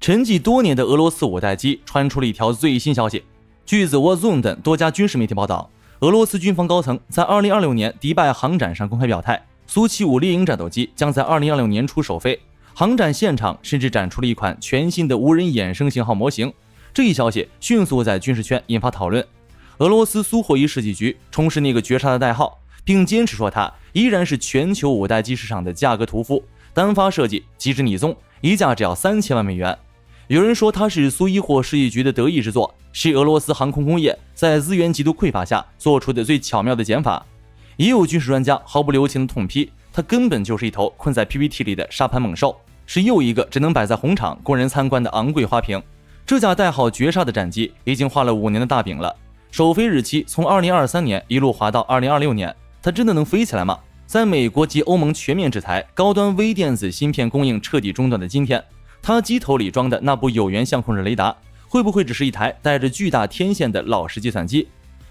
沉寂多年的俄羅斯五代機傳出了一條最新消息。據 The War Zone 等多家軍事媒體報道，俄羅斯軍方高層在2026年迪拜航展上公開表態，蘇75獵鷹戰鬥機將在2026年初首飛。航展現場甚至展出了一款全新的無人衍生型號模型。這一消息迅速在軍事圈引發討論。俄羅斯蘇霍伊設計局重視那個絕殺的代號，並堅持說它依然是全球五代機市場的價格屠夫，單發設計，機制擬縱，一架只要3000萬美元。有人說它是蘇伊霍設計局的得意之作，是俄羅斯航空工業在資源極度匱乏下做出的最巧妙的減法。也有軍事專家毫不留情地痛批，它根本就是一頭困在 PPT 裡的沙盤猛獸，是又一個只能擺在紅場供人參觀的昂貴花瓶。這架代號絕殺的戰機已經畫了5年的大餅了，首飛日期從2023年一路滑到2026年，它真的能飛起來嗎？在美國及歐盟全面制裁、高端微電子芯片供应徹底中断的今天，它機頭裡裝的那部有源相控阵雷達，會不會只是一台帶着巨大天線的老式計算機？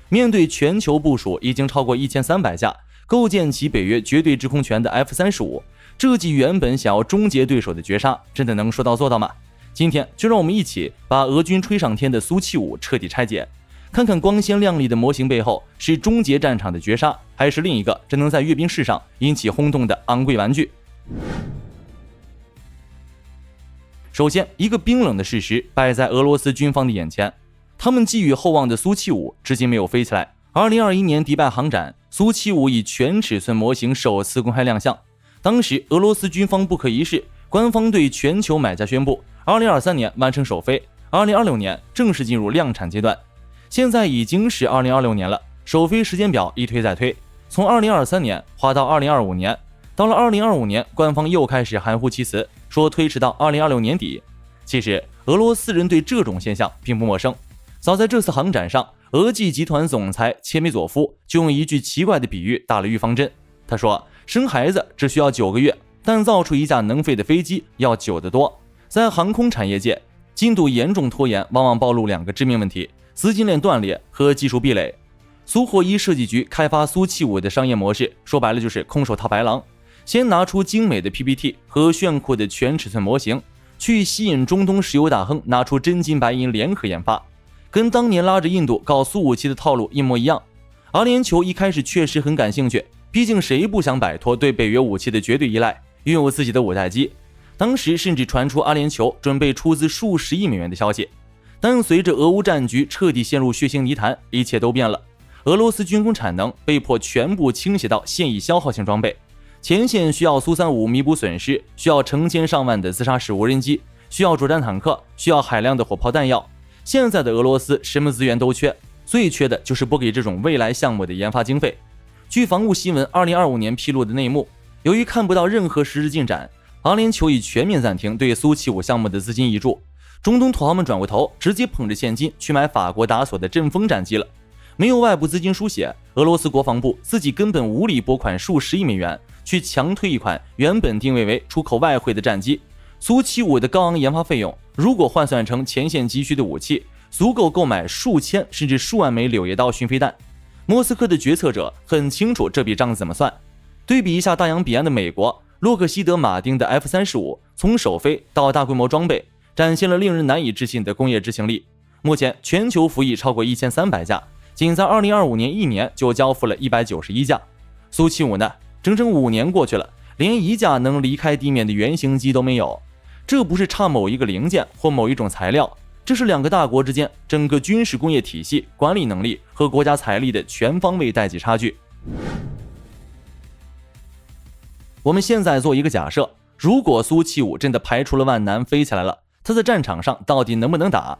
面對全球部署已經超過1300架，構建起北約絕對制空權的 F-35，這記原本想要終結對手的絕殺，真的能說到做到嗎？今天就讓我們一起把俄軍吹上天的蘇75徹底拆解，看看光鮮亮麗的模型背後是終結戰場的絕殺，還是另一個只能在閱兵式上引起轟動的昂貴玩具。首先，一個冰冷的事實擺在俄羅斯軍方的眼前，他們寄予厚望的蘇75至今沒有飛起來。2021年迪拜航展，蘇75以全尺寸模型首次公開亮相。當時俄羅斯軍方不可一世，官方对全球買家宣布2023年完成首飛，2026年正式进入量產階段。現在已經是2026年了，首飛時間表一推再推，從2023年滑到2025年，到了2025年，官方又開始含糊其辭，說推遲到2026年底。其實俄羅斯人對這種現象並不陌生，早在這次航展上，俄記集團總裁切梅佐夫就用一句奇怪的比喻打了預防針。他說，生孩子只需要9個月，但造出一架能飛的飛機要久得多。在航空產業界，進度嚴重拖延往往暴露2個致命問題：資金鏈斷裂和技術壁壘。蘇霍伊設計局開發蘇75的商業模式，說白了就是空手套白狼，先拿出精美的 PPT 和炫酷的全尺寸模型，去吸引中東石油大亨拿出真金白银聯合研發，跟當年拉着印度搞蘇57的套路一模一樣。阿联酋一開始確實很感興趣，畢竟誰不想擺脫對北約武器的絕對依賴，擁有自己的五代機。當時甚至傳出阿聯酋準備出資數十億美元的消息，但隨着俄烏戰局徹底陷入血腥泥潭，一切都變了。俄羅斯軍工產能被迫全部傾斜到現役消耗性裝備，前線需要蘇35彌補損失，需要成千上萬的自殺式無人機，需要主戰坦克，需要海量的火炮彈藥。現在的俄羅斯什麼資源都缺，最缺的就是拨給這種未來項目的研發經費。據防務新聞2025年披露的內幕，由於看不到任何實質進展，阿聯酋已全面暫停對蘇75項目的資金挹注。中東土豪們轉過頭，直接捧着現金去買法國達索的陣風戰機了。沒有外部資金輸血，俄羅斯國防部自己根本無力撥款數十億美元去強推一款原本定位為出口外匯的戰機。蘇75的高昂研發費用，如果換算成前線急需的武器，足夠購買數千甚至數萬枚柳葉刀巡飛彈。莫斯科的決策者很清楚這筆賬怎麼算。對比一下大洋彼岸的美國，洛克希德马丁的 F-35從首飛到大規模裝備，展現了令人難以置信的工業執行力。目前全球服役超過1300架，僅在2025年1年就交付了191架。蘇75呢，整整5年過去了，連一架能離開地面的原型機都沒有。這不是差某一個零件或某一種材料，這是2個大國之間整個軍事工業體系、管理能力和國家財力的全方位代際差距。我們現在做一個假設，如果蘇75真的排除了萬難飛起來了，它在戰場上到底能不能打？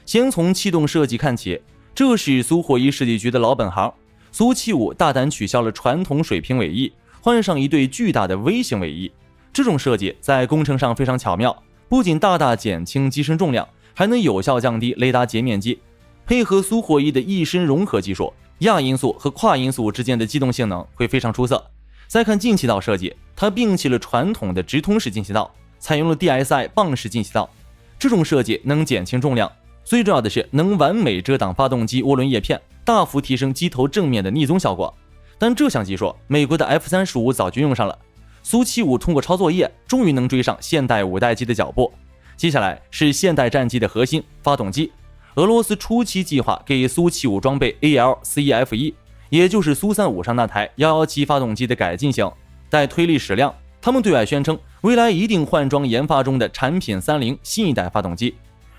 先從氣動設計看起，這是蘇霍伊設計局的老本行。蘇75大膽取消了傳統水平尾翼，換上一對巨大的 V 型尾翼。這種設計在工程上非常巧妙，不僅大大減輕機身重量，還能有效降低雷達截面積。配合蘇霍伊的翼身融合技術，亞音速和跨音速之間的機动性能會非常出色。再看进气道設計，它摒棄了傳統的直通式进气道，採用了 DSI 棒式進氣道。這種設計能減輕重量，最重要的是能完美遮擋發動機渦輪葉片，大幅提升機頭正面的逆蹤效果。但這項技術，美國的 F-35早就用上了。蘇75通過抄作業，終於能追上現代五代機的腳步。接下來是現代戰機的核心發動機。俄羅斯初期計劃給蘇75裝備 AL-CEF1，也就是蘇35上那台117發動機的改進型。待推力矢量，他們對外宣稱未來一定換裝研發中的產品30新一代發動機。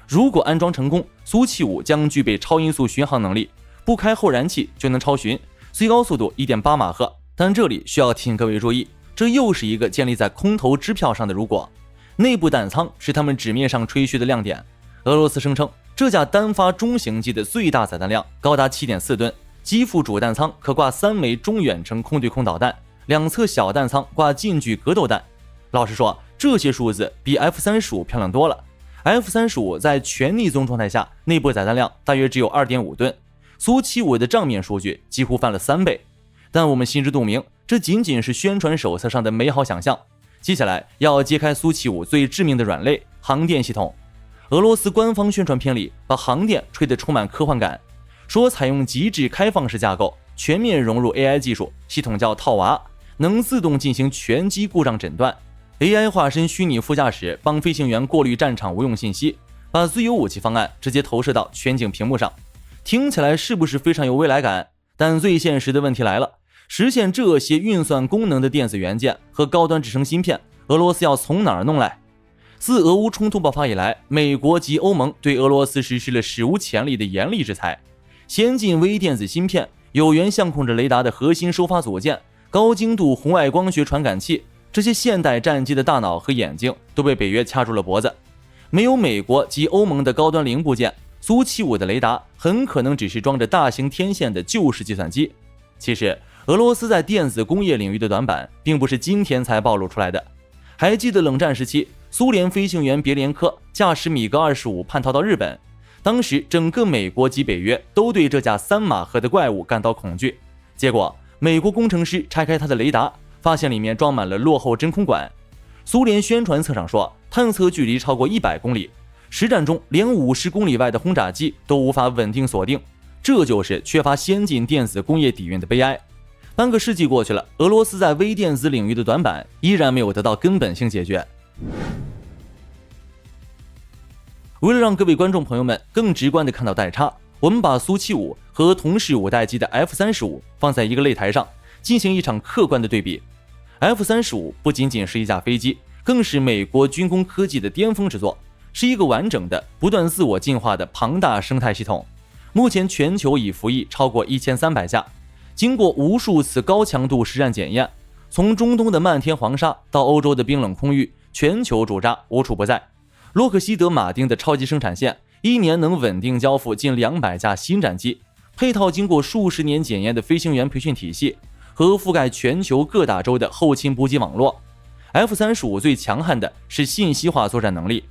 如果安裝成功，蘇75將具備超音速巡航能力，不開后燃器就能超巡，最高速度 1.8 馬赫。但這裡需要請各位注意，這又是一個建立在空頭支票上的如果。內部彈倉是他們紙面上吹噓的亮點。俄羅斯聲稱這架單發中型機的最大載彈量高達 7.4 噸，機腹主彈倉可掛3枚中遠程空对空導彈，兩側小彈倉掛近距格鬥彈。老實說，這些數字比 F-35漂亮多了。F-35在全逆zon狀態下，內部載彈量大約只有 2.5 噸，蘇75的賬面數據幾乎翻了3倍。但我們心知肚明，這僅僅是宣傳手冊上的美好想象。接下來要揭開蘇75最致命的軟肋——航電系統。俄羅斯官方宣傳片裡把航電吹得充滿科幻感，說採用極致開放式架構，全面融入 AI 技術，系統叫套娃，能自動進行全機故障診斷。AI 化身虛擬副駕駛，幫飛行員過濾戰場無用信息，把最優武器方案直接投射到全景屏幕上。聽起來是不是非常有未来感？但最现實的問題來了，實現這些運算功能的電子元件和高端制程芯片，俄羅斯要從哪兒弄來？自俄烏衝突爆發以來，美國及歐盟對俄羅斯實施了史無前例的嚴厲制裁。先進微電子芯片、有源相控制雷達的核心收发組件、高精度紅外光學傳感器，這些現代戰機的大腦和眼睛都被北約掐住了脖子。沒有美國及歐盟的高端零部件，蘇75的雷達很可能只是裝着大型天線的舊式計算機。其實，俄羅斯在電子工業領域的短板，並不是今天才暴露出來的。還記得冷戰時期，蘇聯飛行員別連科駕駛米格25叛逃到日本，當時整個美國及北約都對這架3馬赫的怪物感到恐懼。結果，美國工程師拆開它的雷達，發現裡面裝滿了落後真空管。蘇聯宣傳冊上說，探測距離超過100公里，實戰中連50公里外的轟炸機都無法穩定鎖定。這就是缺乏先進電子工業底蘊的悲哀。半個世紀過去了，俄羅斯在微電子領域的短板依然沒有得到根本性解決。為了讓各位觀眾朋友們更直觀地看到代差，我們把蘇75和同是5代機的 F-35放在一個擂台上，進行一場客觀的對比。F-35不僅僅是一架飛機，更是美國軍工科技的巔峰之作，是一個完整的、不斷自我進化的龐大生態系統。目前全球已服役超過1300架，經過無數次高強度實戰檢驗，從中東的漫天黃沙到歐洲的冰冷空域，全球駐紮無處不在。洛克希德馬丁的超級生產線一年能穩定交付近200架新戰機，配套經過數十年檢驗的飛行員培訓體系和覆蓋全球各大洲的後勤補給網絡。F-35最強悍的是信息化作戰能力，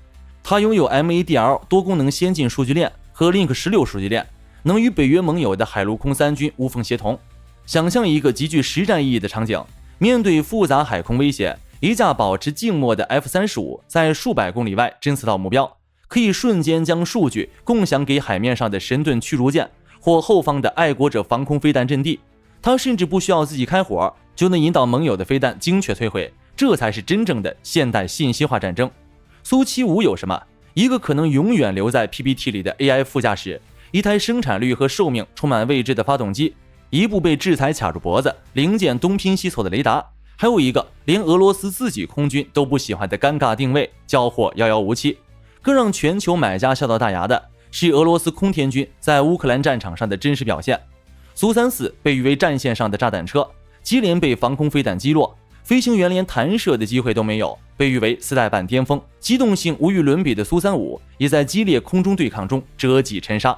它擁有 MADL 多功能先進數據鏈和 Link 16數据鏈，能與北約盟友的海陸空三軍無縫協同。想象一個極具實戰意義的場景，面對複雜海空威脅，一架保持靜默的 F-35在數百公里外偵測到目標，可以瞬間將數據共享給海面上的神盾驅逐艦或後方的愛國者防空飛彈陣地。它甚至不需要自己開火，就能引導盟友的飛彈精確摧毀。這才是真正的現代信息化戰爭。蘇75有什麼？一個可能永遠留在 PPT 裡的 AI 副駕駛，一台生產率和壽命充滿未知的發動機，一部被制裁卡住脖子、零件東拼西湊的雷達，還有一個連俄羅斯自己空軍都不喜歡的尷尬定位，交貨遙遙無期。更讓全球買家笑到大牙的是俄羅斯空天軍在烏克蘭戰場上的真實表現。蘇34被譽為戰線上的炸彈車，接連被防空飛彈擊落，飛行員連彈射的機會都沒有，被譽為4代半巔峰，機動性無與倫比的蘇35也在激烈空中對抗中折戟沉沙。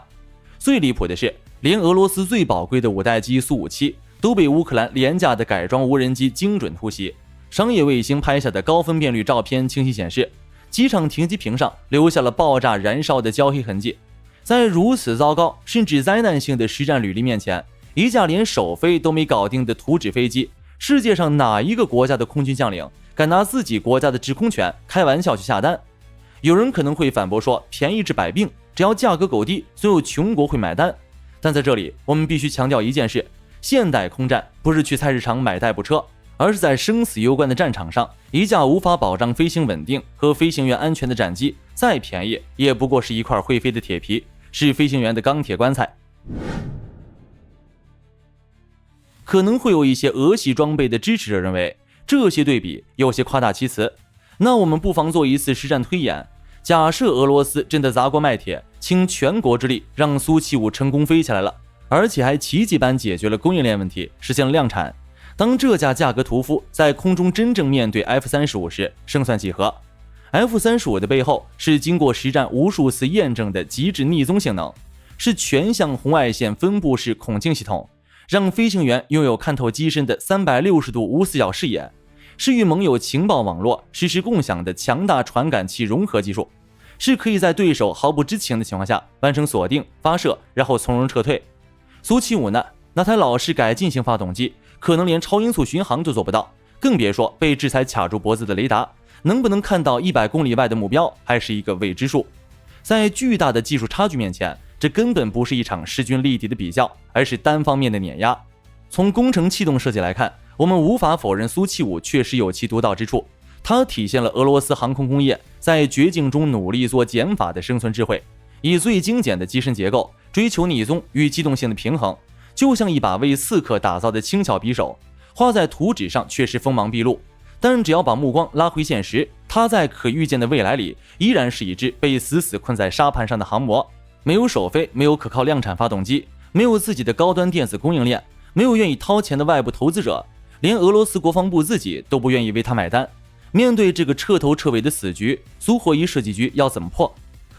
最離譜的是，連俄羅斯最寶貴的5代機蘇57都被烏克蘭廉價的改裝無人機精準突襲。商業衛星拍下的高分辨率照片清晰顯示，機場停機坪上留下了爆炸燃燒的焦黑痕迹。在如此糟糕甚至災難性的實戰履歷面前，一架連首飛都沒搞定的圖紙飛機，世界上哪一個國家的空軍將領敢拿自己國家的制空權開玩笑去下單？有人可能會反駁說，便宜治百病，只要價格夠低，所有窮國會買單。但在這裡我們必須強調一件事，現代空戰不是去菜市場買代步車，而是在生死攸關的戰場上，一架無法保障飛行穩定和飛行員安全的戰機，再便宜也不過是一塊會飛的鐵皮，是飛行員的鋼鐵棺材。可能會有一些俄系裝備的支持者認為，這些對比有些誇大其詞。那我們不妨做一次實戰推演，假設俄羅斯真的砸鍋賣鐵，傾全國之力讓蘇75成功飛起來了，而且還奇蹟般解決了供應鏈問題，實現了量產。當這架價格屠夫在空中真正面對 F-35 時，勝算幾何？ F-35 的背後是經過實戰無數次驗證的極致逆蹤性能，是全向紅外線分布式孔徑系統，讓飛行員擁有看透機身的360度無死角視野，是與盟友情報網絡實時共享的強大傳感器融合技術，是可以在对手毫不知情的情況下完成鎖定、發射，然後從容撤退。蘇75呢，那台老式改進型發動機可能連超音速巡航都做不到，更別說被制裁卡住脖子的雷達能不能看到100公里外的目標還是一個未知數。在巨大的技術差距面前，這根本不是一場勢均力敌的比較，而是單方面的碾壓。從工程氣動設計來看，我們無法否認蘇75確實有其獨到之處，它體現了俄羅斯航空工業在絕境中努力做減法的生存智慧，以最精簡的機身結構追求逆蹤與機動性的平衡，就像一把為刺客打造的輕巧匕首，畫在圖紙上確實鋒芒畢露，但只要把目光拉回現實，它在可預見的未來裡依然是一隻被死死困在沙盤上的航模，沒有首飛，沒有可靠量產發動機，沒有自己的高端電子供應鏈，沒有願意掏錢的外部投資者，連俄羅斯國防部自己都不願意為他買單。面對這個徹頭徹尾的死局，蘇霍伊設計局要怎麼破？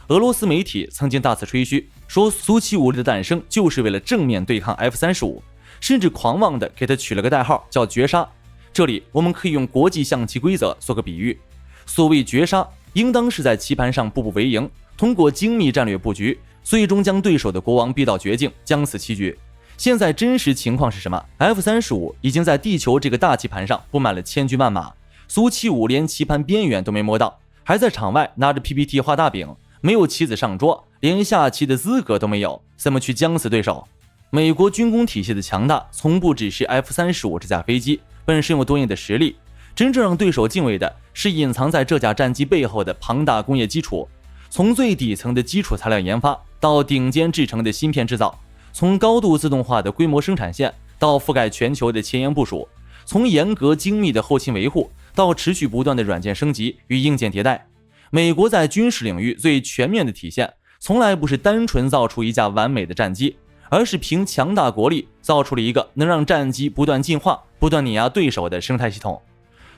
俄羅斯媒體曾經大肆吹噓，說蘇75的誕生就是為了正面對抗 F-35，甚至狂妄地給它取了個代號叫絕殺。這裡我們可以用國際象棋規則做個比喻，所謂絕殺，應當是在棋盤上步步為營，通過精密戰略布局，最終將對手的國王逼到絕境，將死棋局。現在真實情況是什麼？ F-35 已經在地球這個大棋盤上布滿了千軍萬馬，蘇75連棋盤邊緣都沒摸到，還在場外拿着 PPT 畫大餅，沒有棋子上桌，連下棋的資格都沒有，怎麼去將死對手？美國軍工體系的強大，從不只是 F-35 這架飛機本身有多硬的實力，真正讓對手敬畏的是隱藏在這架戰機背後的龐大工業基礎，從最底層的基礎材料研發到頂尖製程的芯片製造，從高度自動化的規模生產線到覆蓋全球的前沿部署，從嚴格精密的後勤維護到持續不斷的軟件升級與硬件迭代。美國在軍事領域最全面的體現，從來不是單純造出一架完美的戰機，而是憑強大國力造出了一個能讓戰機不斷進化、不斷碾壓對手的生態系統。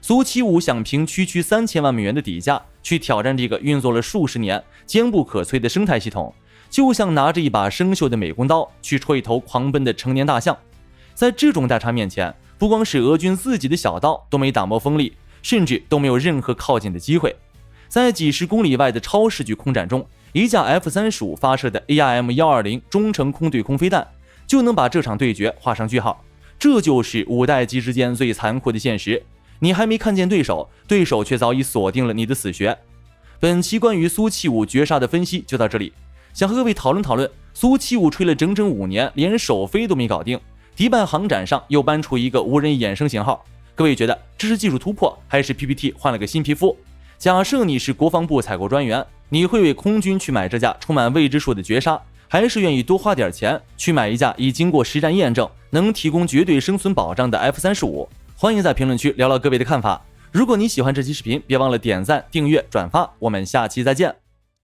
蘇75想憑區區3000萬美元的底價去挑戰這個運作了數十年、堅不可摧的生態系統，就像拿着一把生鏽的美工刀去戳一頭狂奔的成年大象。在這種代差面前，不光是俄軍自己的小刀都沒打磨锋利，甚至都沒有任何靠近的機會。在幾十公里外的超视距空戰中，一架 F-35發射的 AIM-120 中程空對空飛彈就能把這場對決畫上句號。這就是五代機之間最殘酷的現實，你還沒看見對手，對手卻早已鎖定了你的死穴。本期關於蘇75絕殺的分析就到這裡，想和各位討論討論，蘇75吹了整整5年，連首飛都沒搞定，迪拜航展上又搬出一個無人衍生型號，各位覺得這是技術突破，還是 PPT 換了個新皮膚？假設你是國防部採購專員，你會為空軍去買這架充滿未知數的絕殺，還是願意多花點錢去買一架已經過實戰驗證、能提供絕對生存保障的 F-35？ 歡迎在評論區聊聊各位的看法。如果你喜歡這期視頻，別忘了點讚、訂閱、轉發，我們下期再見。